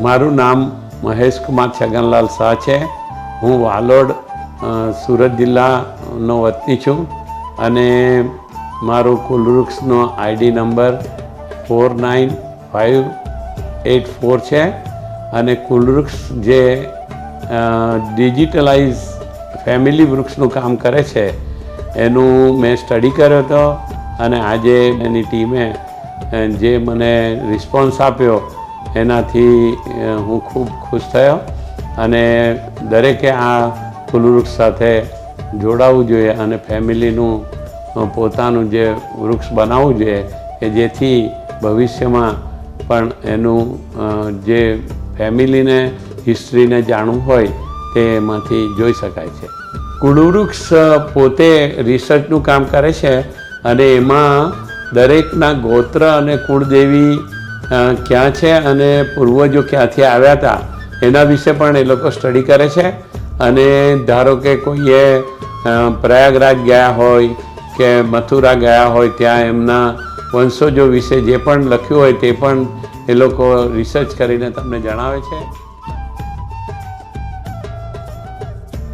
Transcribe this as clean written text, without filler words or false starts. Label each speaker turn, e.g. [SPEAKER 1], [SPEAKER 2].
[SPEAKER 1] મારું નામ મહેશ કુમાર છગનલાલ શાહ છે। હું વાલોડ સુરત જિલ્લાનો વતની છું અને મારો કુલવૃક્ષનો આઈડી નંબર 49584 છે અને કુલવૃક્ષ જે ડિજિટલાઇઝ ફેમિલી વૃક્ષનું કામ કરે છે એનું મેં સ્ટડી કર્યો હતો અને આજે એની ટીમે જે મને રિસ્પોન્સ આપ્યો એનાથી હું ખૂબ ખુશ થયો અને દરેકે આ કુલવૃક્ષ સાથે જોડાવવું જોઈએ અને ફેમિલીનું પોતાનું જે વૃક્ષ બનાવવું જોઈએ કે જેથી ભવિષ્યમાં પણ એનું જે ફેમિલીને હિસ્ટ્રીને જાણવું હોય તે એમાંથી જોઈ શકાય છે। કુલવૃક્ષ પોતે રિસર્ચનું કામ કરે છે અને એમાં દરેકના ગોત્ર અને કુળદેવી ક્યાં છે અને પૂર્વજો ક્યાંથી આવ્યા હતા એના વિશે પણ એ લોકો સ્ટડી કરે છે અને ધારો કે કોઈએ પ્રયાગરાજ ગયા હોય કે મથુરા ગયા હોય ત્યાં એમના વંશજો વિશે જે પણ લખ્યું હોય તે પણ એ લોકો રિસર્ચ કરીને તમને જણાવે છે।